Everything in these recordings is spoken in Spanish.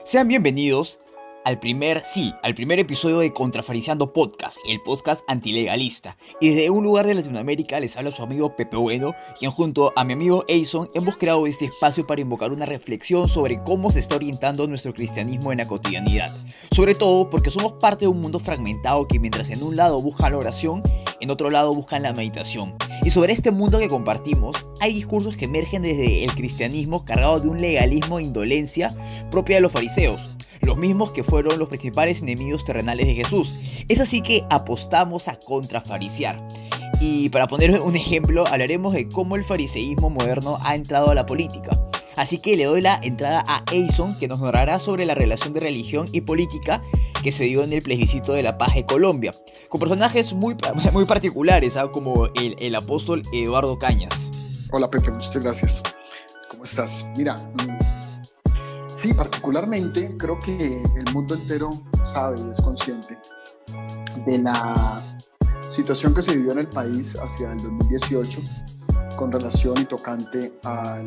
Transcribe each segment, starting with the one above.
Sean bienvenidos al primer episodio de Contrafariseando Podcast, el podcast antilegalista. Y desde un lugar de Latinoamérica les habla su amigo Pepe Bueno, quien junto a mi amigo Eison hemos creado este espacio para invocar una reflexión sobre cómo se está orientando nuestro cristianismo en la cotidianidad. Sobre todo porque somos parte de un mundo fragmentado que mientras en un lado buscan la oración, en otro lado buscan la meditación. Y sobre este mundo que compartimos, hay discursos que emergen desde el cristianismo cargados de un legalismo e indolencia propia de los fariseos, los mismos que fueron los principales enemigos terrenales de Jesús. Es así que apostamos a contrafarisear. Y para poner un ejemplo, hablaremos de cómo el fariseísmo moderno ha entrado a la política. Así que le doy la entrada a Eison, que nos narrará sobre la relación de religión y política que se dio en el plebiscito de la paz de Colombia, con personajes muy particulares, ¿sabes? Como el apóstol Eduardo Cañas. Hola Pepe, muchas gracias. ¿Cómo estás? Mira, sí, particularmente creo que el mundo entero sabe y es consciente de la situación que se vivió en el país hacia el 2018 con relación y tocante a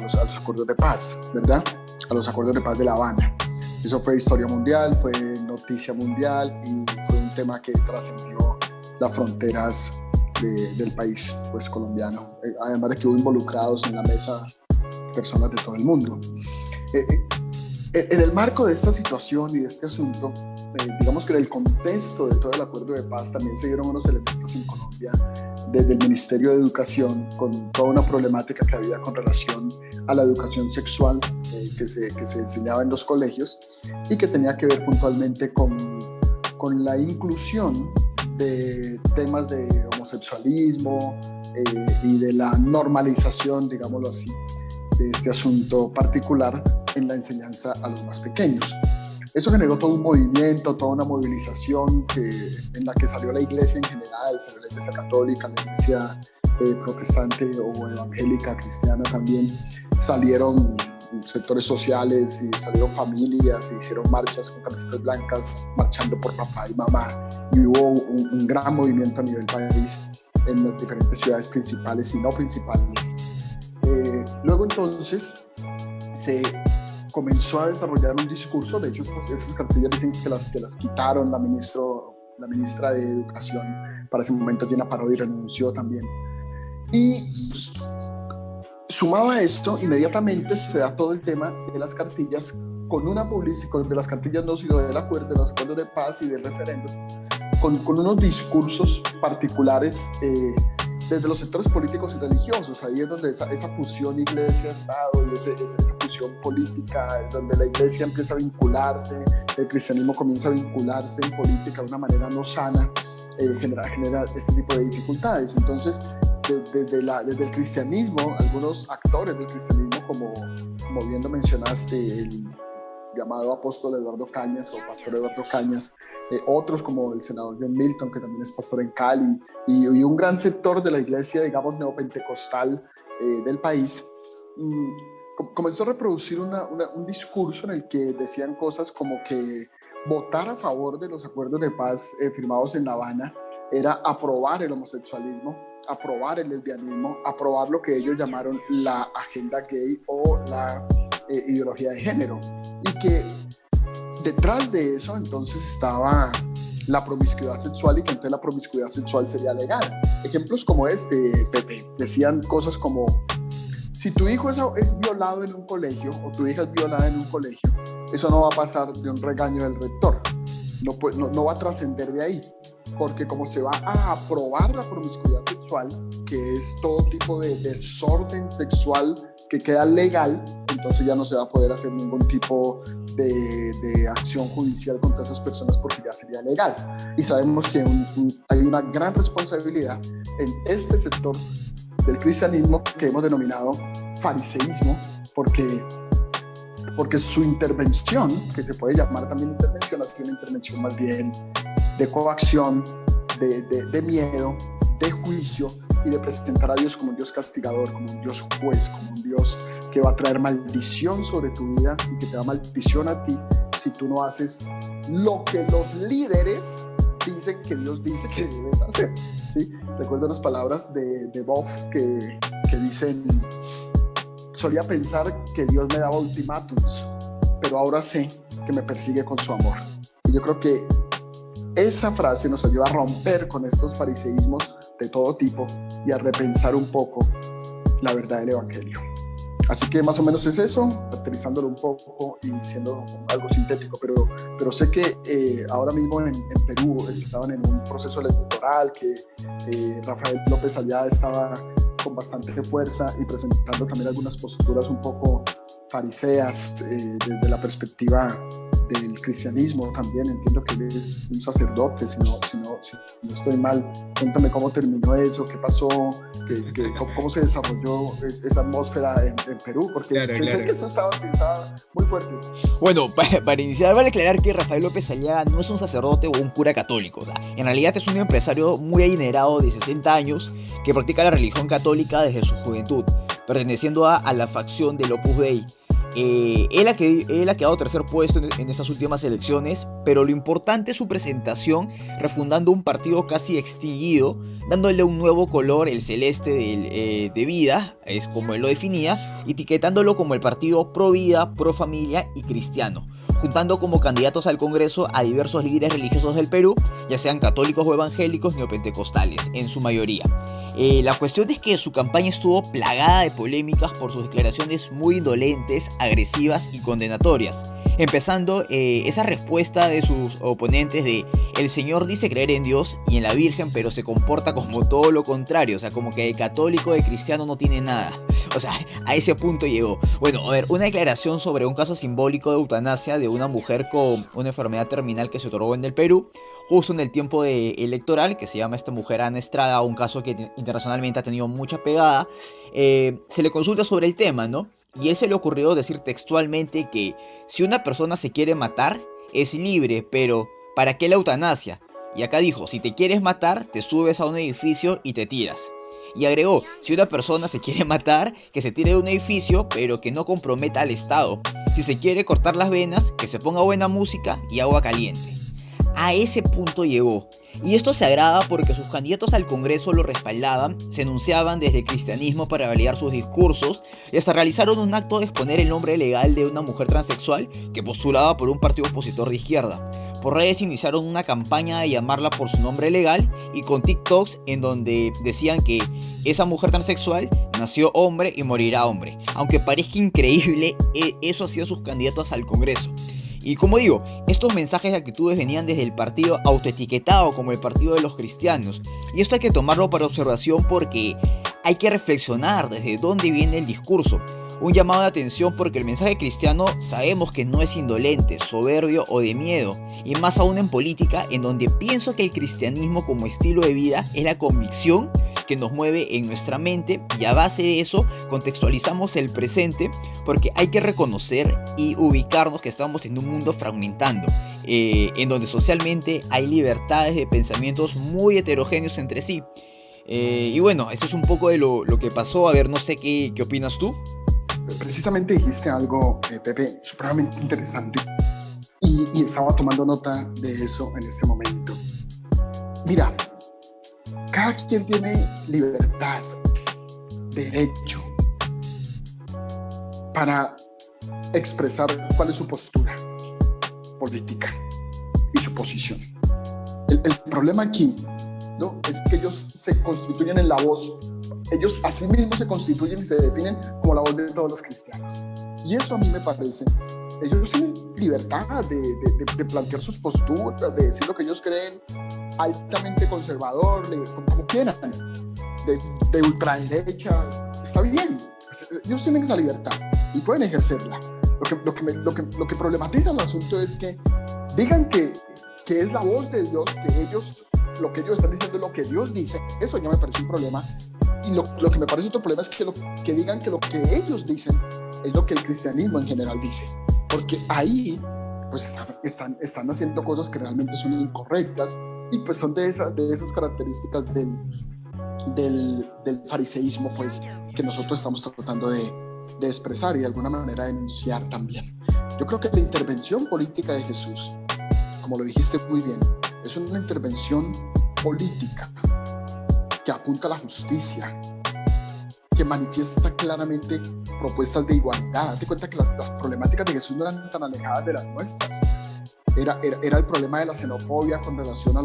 los acuerdos de paz, ¿verdad? A los acuerdos de paz de La Habana. Eso fue historia mundial, fue noticia mundial y fue un tema que trascendió las fronteras del país pues, colombiano. Además de que hubo involucrados en la mesa personas de todo el mundo. En el marco de esta situación y de este asunto, digamos que en el contexto de todo el acuerdo de paz también se dieron unos elementos en Colombia desde el Ministerio de Educación con toda una problemática que había con relación a la educación sexual que se enseñaba en los colegios y que tenía que ver puntualmente con la inclusión de temas de homosexualismo y de la normalización, digámoslo así, de este asunto particular en la enseñanza a los más pequeños. Eso generó todo un movimiento, toda una movilización en la que salió la iglesia en general, salió la iglesia católica, la iglesia protestante o evangélica, cristiana también, salieron sectores sociales y salieron familias y hicieron marchas con camisetas blancas, marchando por papá y mamá, y hubo un gran movimiento a nivel país en las diferentes ciudades principales y no principales. Luego entonces se comenzó a desarrollar un discurso. De hecho esas cartillas dicen que las quitaron la ministra de Educación para ese momento, Gina Parodi, renunció también. Y sumado a esto, inmediatamente se da todo el tema de las cartillas con una publicidad, de las cartillas no sino del acuerdo, de los acuerdos de paz y del referéndum, con unos discursos particulares desde los sectores políticos y religiosos. Ahí es donde esa fusión iglesia-estado y esa fusión política, donde la iglesia empieza a vincularse, el cristianismo comienza a vincularse en política de una manera no sana, genera este tipo de dificultades. Entonces, desde el cristianismo, algunos actores del cristianismo, como bien lo mencionaste, el llamado apóstol Eduardo Cañas o pastor Eduardo Cañas, otros como el senador John Milton, que también es pastor en Cali, y un gran sector de la iglesia, digamos, neopentecostal del país, comenzó a reproducir un discurso en el que decían cosas como que votar a favor de los acuerdos de paz firmados en La Habana era aprobar el homosexualismo, aprobar el lesbianismo, aprobar lo que ellos llamaron la agenda gay o la ideología de género, y que detrás de eso entonces estaba la promiscuidad sexual y que entonces la promiscuidad sexual sería legal. Ejemplos como este, Pepe, decían cosas como: si tu hijo es violado en un colegio o tu hija es violada en un colegio, eso no va a pasar de un regaño del rector, no va a trascender de ahí, porque como se va a aprobar la promiscuidad sexual, que es todo tipo de desorden sexual que queda legal, entonces ya no se va a poder hacer ningún tipo de acción judicial contra esas personas porque ya sería legal. Y sabemos que hay una gran responsabilidad en este sector del cristianismo que hemos denominado fariseísmo, porque su intervención, que se puede llamar también intervención, ha sido una intervención más bien de coacción, de miedo, de juicio y de presentar a Dios como un Dios castigador, como un Dios juez, como un Dios que va a traer maldición sobre tu vida y que te da maldición a ti si tú no haces lo que los líderes dicen que Dios dice que debes hacer, ¿sí? Recuerdo las palabras de Bob que dicen: solía pensar que Dios me daba ultimátums, pero ahora sé que me persigue con su amor. Y yo creo que esa frase nos ayuda a romper con estos fariseísmos de todo tipo y a repensar un poco la verdad del Evangelio. Así que más o menos es eso, caracterizándolo un poco y siendo algo sintético, pero sé que ahora mismo en Perú estaban en un proceso electoral, que Rafael López Ayala estaba con bastante fuerza y presentando también algunas posturas un poco fariseas desde la perspectiva del cristianismo también. Entiendo que él es un sacerdote, si no estoy mal. Cuéntame cómo terminó eso, qué pasó, cómo se desarrolló esa atmósfera en Perú, porque claro. Sé que eso estaba muy fuerte. Bueno, para iniciar vale aclarar que Rafael López Aliaga no es un sacerdote o un cura católico. O sea, en realidad es un empresario muy adinerado de 60 años que practica la religión católica desde su juventud, perteneciendo a la facción del Opus Dei. Él ha quedado tercer puesto en estas últimas elecciones, pero lo importante es su presentación, refundando un partido casi extinguido, dándole un nuevo color, el celeste de vida, es como él lo definía, etiquetándolo como el partido pro vida, pro familia y cristiano, juntando como candidatos al Congreso a diversos líderes religiosos del Perú, ya sean católicos o evangélicos neopentecostales, en su mayoría. La cuestión es que su campaña estuvo plagada de polémicas por sus declaraciones muy indolentes, agresivas y condenatorias. Empezando esa respuesta de sus oponentes de el Señor dice creer en Dios y en la Virgen, pero se comporta como todo lo contrario, o sea, como que de católico, de cristiano no tiene nada. O sea, a ese punto llegó. Bueno, a ver, una declaración sobre un caso simbólico de eutanasia de una mujer con una enfermedad terminal que se otorgó en el Perú, justo en el tiempo electoral, que se llama esta mujer Ana Estrada, un caso que internacionalmente ha tenido mucha pegada. Se le consulta sobre el tema, ¿no? Y él se le ocurrió decir textualmente que si una persona se quiere matar, es libre, pero ¿para qué la eutanasia? Y acá dijo, si te quieres matar, te subes a un edificio y te tiras. Y agregó, si una persona se quiere matar, que se tire de un edificio, pero que no comprometa al Estado. Si se quiere cortar las venas, que se ponga buena música y agua caliente. A ese punto llegó. Y esto se agrava porque sus candidatos al Congreso lo respaldaban, se enunciaban desde el cristianismo para validar sus discursos y hasta realizaron un acto de exponer el nombre legal de una mujer transexual que postulaba por un partido opositor de izquierda. Por redes iniciaron una campaña de llamarla por su nombre legal y con TikToks en donde decían que esa mujer transexual nació hombre y morirá hombre. Aunque parezca increíble, eso hacían sus candidatos al Congreso. Y como digo, estos mensajes de actitudes venían desde el partido autoetiquetado como el partido de los cristianos. Y esto hay que tomarlo para observación porque hay que reflexionar desde dónde viene el discurso. Un llamado de atención porque el mensaje cristiano sabemos que no es indolente, soberbio o de miedo. Y más aún en política, en donde pienso que el cristianismo como estilo de vida es la convicción que nos mueve en nuestra mente, y a base de eso contextualizamos el presente porque hay que reconocer y ubicarnos que estamos en un mundo fragmentando, en donde socialmente hay libertades de pensamientos muy heterogéneos entre sí. Y bueno, eso es un poco de lo que pasó. A ver, no sé qué opinas tú. Precisamente dijiste algo, Pepe, supremamente interesante y estaba tomando nota de eso en este momento. Mira, cada quien tiene libertad, derecho para expresar cuál es su postura política y su posición. El problema aquí, ¿no?, es que ellos se constituyen en la voz. Ellos a sí mismos se constituyen y se definen como la voz de todos los cristianos. Y eso a mí me parece, ellos tienen libertad de plantear sus posturas, de decir lo que ellos creen, altamente conservador, como quieran, de ultraderecha, está bien. Ellos tienen esa libertad y pueden ejercerla. Lo que problematiza el asunto es que digan que es la voz de Dios, que ellos, lo que ellos están diciendo es lo que Dios dice. Eso ya me parece un problema. Y lo que me parece otro problema es que digan que lo que ellos dicen es lo que el cristianismo en general dice. Porque ahí pues están haciendo cosas que realmente son incorrectas y pues son de esas características del fariseísmo, pues, que nosotros estamos tratando de expresar y de alguna manera denunciar también. Yo creo que la intervención política de Jesús, como lo dijiste muy bien, es una intervención política que apunta a la justicia, que manifiesta claramente propuestas de igualdad. Date cuenta que las problemáticas de Jesús no eran tan alejadas de las nuestras. Era el problema de la xenofobia con relación a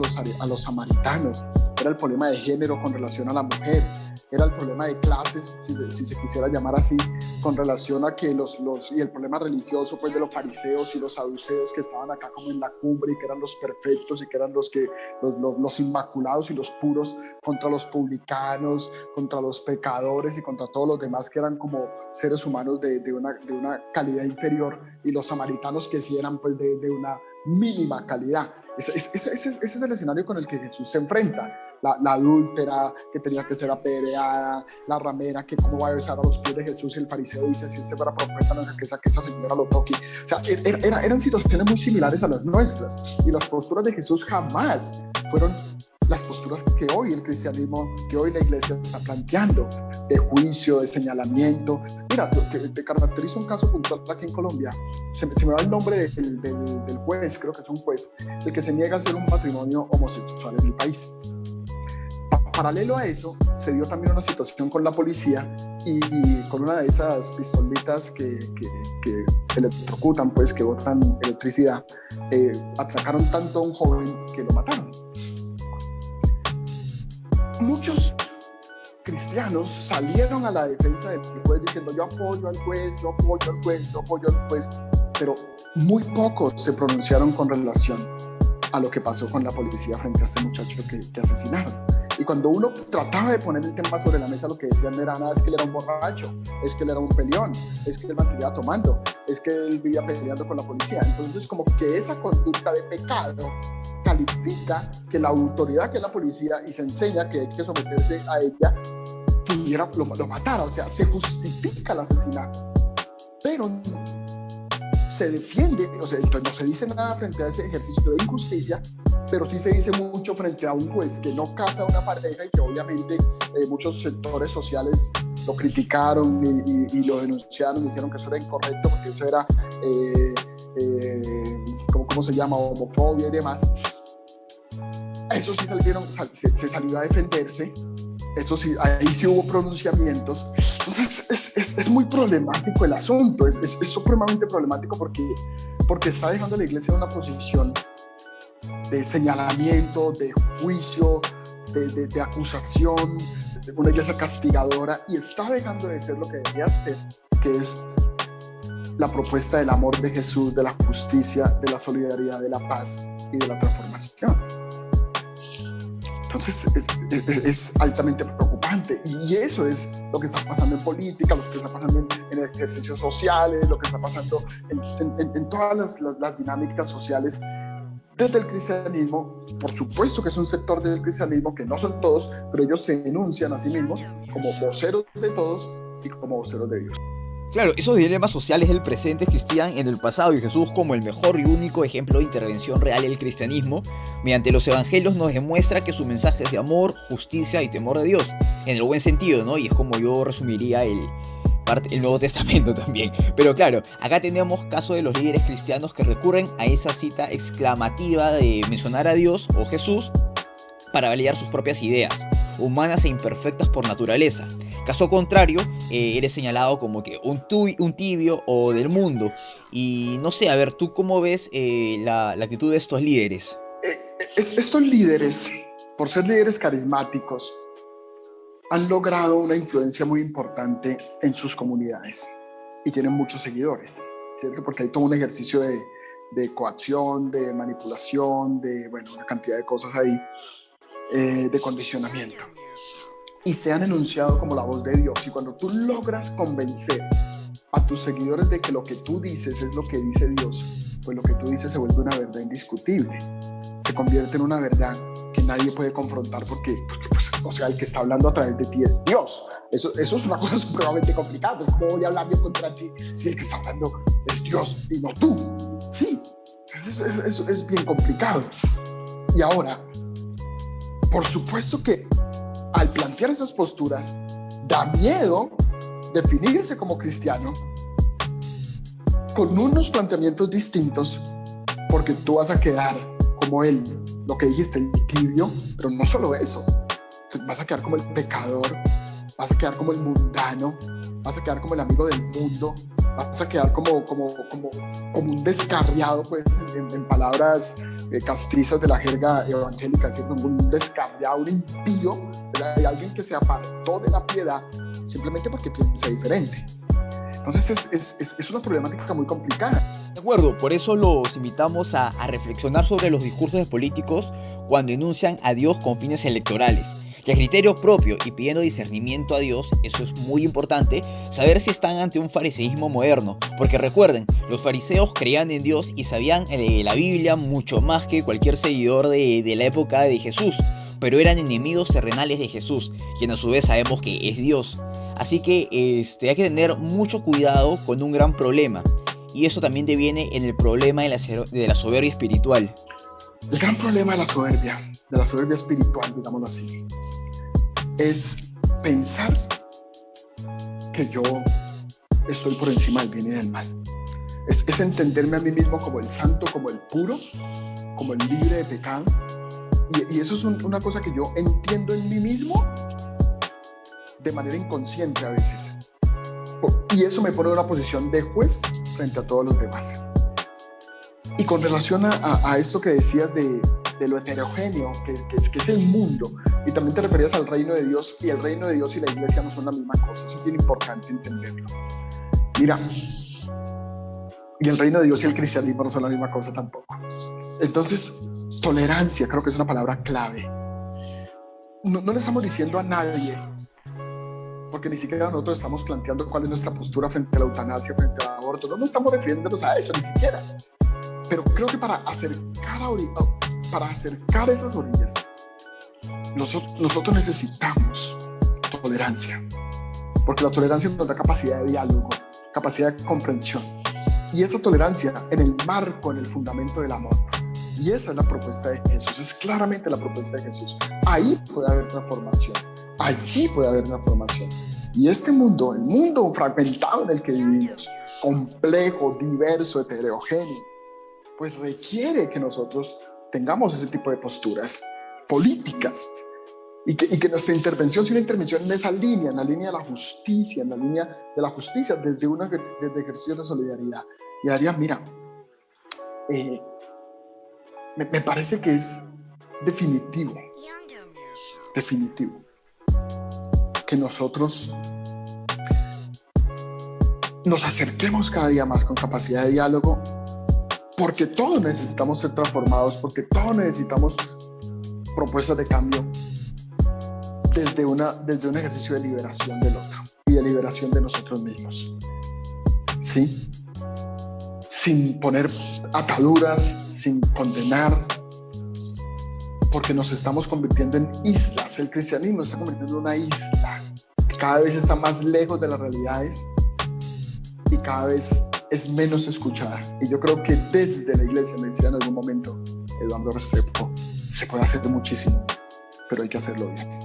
los samaritanos, era el problema de género con relación a la mujer, era el problema de clases, si se quisiera llamar así, con relación a que y el problema religioso pues de los fariseos y los saduceos que estaban acá como en la cumbre y que eran los perfectos y que eran los inmaculados y los puros, contra los publicanos, contra los pecadores y contra todos los demás que eran como seres humanos de una calidad inferior, y los samaritanos que sí eran pues de una mínima calidad. Ese es el escenario con el que Jesús se enfrenta. La adúltera que tenía que ser apedreada, la ramera que cómo va a besar a los pies de Jesús, y el fariseo dice, si este fuera profeta no es que esa señora lo toque. O sea, eran situaciones muy similares a las nuestras, y las posturas de Jesús jamás fueron las posturas que hoy el cristianismo, que hoy la iglesia está planteando, de juicio, de señalamiento. Mira, te caracteriza un caso puntual aquí en Colombia. Se me va el nombre del juez, creo que es un juez, el que se niega a hacer un matrimonio homosexual en el país. Paralelo a eso, se dio también una situación con la policía y con una de esas pistolitas que electrocutan, pues, que botan electricidad, atacaron tanto a un joven que lo mataron. Muchos cristianos salieron a la defensa del juez diciendo yo apoyo al juez, yo apoyo al juez, yo apoyo al juez, pero muy pocos se pronunciaron con relación a lo que pasó con la policía frente a este muchacho que asesinaron. Y cuando uno trataba de poner el tema sobre la mesa, lo que decían era, nada, es que él era un borracho, es que él era un peleón, es que él mantenía tomando, es que él vivía peleando con la policía. Entonces, como que esa conducta de pecado califica que la autoridad que es la policía, y se enseña que hay que someterse a ella, lo matara. O sea, se justifica el asesinato, pero se defiende, o sea, entonces no se dice nada frente a ese ejercicio de injusticia, pero sí se dice mucho frente a un juez que no casa a una pareja y que obviamente muchos sectores sociales lo criticaron y lo denunciaron, dijeron que eso era incorrecto porque eso era, ¿cómo se llama? Homofobia y demás. Eso sí se salió a defenderse. Eso sí, ahí sí hubo pronunciamientos. Entonces es muy problemático el asunto, es supremamente problemático porque está dejando a la iglesia en una posición de señalamiento, de juicio, de acusación, de una iglesia castigadora, y está dejando de ser lo que debería ser, que es la propuesta del amor de Jesús, de la justicia, de la solidaridad, de la paz y de la transformación. Entonces es altamente preocupante, y eso es lo que está pasando en política, lo que está pasando en ejercicios sociales, lo que está pasando en todas las dinámicas sociales desde el cristianismo. Por supuesto que es un sector del cristianismo, que no son todos, pero ellos se enuncian a sí mismos como voceros de todos y como voceros de Dios. Claro, esos dilemas sociales del presente existían en el pasado, y Jesús, como el mejor y único ejemplo de intervención real del cristianismo, mediante los evangelios nos demuestra que su mensaje es de amor, justicia y temor de Dios, en el buen sentido, ¿no? Y es como yo resumiría el Nuevo Testamento también. Pero claro, acá tenemos caso de los líderes cristianos que recurren a esa cita exclamativa de mencionar a Dios o Jesús para validar sus propias ideas, humanas e imperfectas por naturaleza. Caso contrario, eres señalado como que un tibio o del mundo. Y no sé, a ver, ¿tú cómo ves la actitud de estos líderes? Estos líderes, por ser líderes carismáticos, han logrado una influencia muy importante en sus comunidades y tienen muchos seguidores, ¿cierto? Porque hay todo un ejercicio de coacción, de manipulación, de, bueno, una cantidad de cosas ahí, de condicionamiento. Y se han enunciado como la voz de Dios. Y cuando tú logras convencer a tus seguidores de que lo que tú dices es lo que dice Dios, pues lo que tú dices se vuelve una verdad indiscutible. Se convierte en una verdad que nadie puede confrontar porque pues, o sea, el que está hablando a través de ti es Dios. Eso es una cosa supremamente complicada. Pues, ¿cómo voy a hablar yo contra ti si el que está hablando es Dios y no tú? Sí, eso es bien complicado. Y ahora, por supuesto que al plantear esas posturas, da miedo definirse como cristiano con unos planteamientos distintos, porque tú vas a quedar como él, lo que dijiste, el tibio, pero no solo eso, vas a quedar como el pecador, vas a quedar como el mundano, vas a quedar como el amigo del mundo, vas a quedar como un descarriado, pues, en palabras castizas de la jerga evangélica, ¿cierto? Un descarriado, un impío, alguien que se apartó de la piedad simplemente porque piensa diferente. Entonces es una problemática muy complicada. De acuerdo, por eso los invitamos a reflexionar sobre los discursos de políticos cuando enuncian a Dios con fines electorales. Que a criterio propio y pidiendo discernimiento a Dios, eso es muy importante, saber si están ante un fariseísmo moderno. Porque recuerden, los fariseos creían en Dios y sabían la Biblia mucho más que cualquier seguidor de la época de Jesús, pero eran enemigos terrenales de Jesús, quien a su vez sabemos que es Dios. Así que hay que tener mucho cuidado con un gran problema. Y eso también deviene en el problema de la soberbia espiritual. El gran problema de la soberbia espiritual, digámoslo así, es pensar que yo estoy por encima del bien y del mal. Es entenderme a mí mismo como el santo, como el puro, como el libre de pecado. Y eso es una cosa que yo entiendo en mí mismo de manera inconsciente a veces. Y eso me pone en una posición de juez frente a todos los demás. Y con relación a esto que decías de lo heterogéneo, que es el mundo, y también te referías al reino de Dios, y el reino de Dios y la iglesia no son la misma cosa. Eso es bien importante entenderlo. Mira, y el reino de Dios y el cristianismo no son la misma cosa tampoco. Entonces, tolerancia creo que es una palabra clave. No le estamos diciendo a nadie, porque ni siquiera nosotros estamos planteando cuál es nuestra postura frente a la eutanasia, frente al aborto. No estamos refiriéndonos a eso, ni siquiera. Pero creo que para acercar esas orillas, nosotros necesitamos tolerancia, porque la tolerancia nos da capacidad de diálogo, capacidad de comprensión, y esa tolerancia en el marco, en el fundamento del amor. Y esa es la propuesta de Jesús, es claramente la propuesta de Jesús. Ahí puede haber transformación, allí puede haber transformación. Y este mundo, el mundo fragmentado en el que vivimos, complejo, diverso, heterogéneo, pues requiere que nosotros tengamos ese tipo de posturas políticas y que nuestra intervención sea una intervención en esa línea, en la línea de la justicia, en la línea de la justicia desde ejercicio de solidaridad. Y Daría, mira, me parece que es definitivo que nosotros nos acerquemos cada día más con capacidad de diálogo, porque todos necesitamos ser transformados, porque todos necesitamos propuestas de cambio desde un ejercicio de liberación del otro y de liberación de nosotros mismos, ¿sí? Sin poner ataduras, sin condenar, porque nos estamos convirtiendo en islas. El cristianismo se está convirtiendo en una isla que cada vez está más lejos de las realidades y cada vez es menos escuchada. Y yo creo que desde la iglesia, me decía en algún momento Eduardo Restrepo, se puede hacer muchísimo, pero hay que hacerlo bien.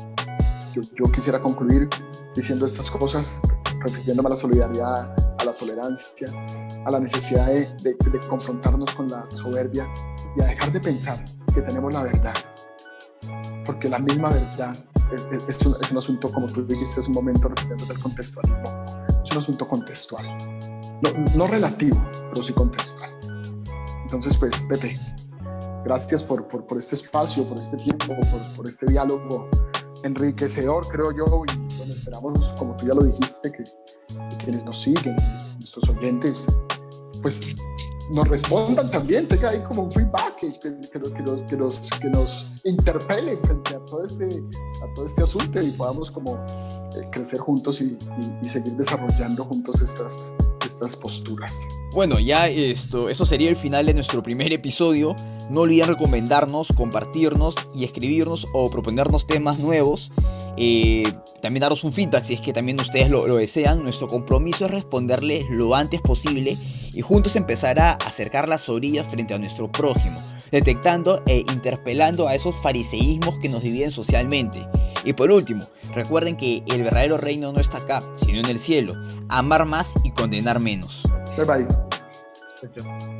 Yo quisiera concluir diciendo estas cosas, refiriéndome a la solidaridad, a la tolerancia, a la necesidad de confrontarnos con la soberbia y a dejar de pensar que tenemos la verdad, porque la misma verdad es un asunto, como tú dijiste hace un momento, refiriéndote al contextualismo, es un asunto contextual. No relativo, pero sí contextual. Entonces, pues, Pepe, gracias por este espacio, por este tiempo, por este diálogo enriquecedor, creo yo, y bueno, esperamos, como tú ya lo dijiste, que quienes nos siguen, nuestros oyentes, pues nos respondan también, tenga ahí como un feedback, que nos interpelen frente a todo este asunto y podamos como crecer juntos y seguir desarrollando juntos estas posturas. Bueno, ya eso sería el final de nuestro primer episodio. No olviden recomendarnos, compartirnos y escribirnos o proponernos temas nuevos. También daros un feedback si es que también ustedes lo desean. Nuestro compromiso es responderles lo antes posible y juntos empezar a acercar las orillas frente a nuestro prójimo, detectando e interpelando a esos fariseísmos que nos dividen socialmente. Y por último, recuerden que el verdadero reino no está acá, sino en el cielo. Amar más y condenar menos. Bye bye. Chao.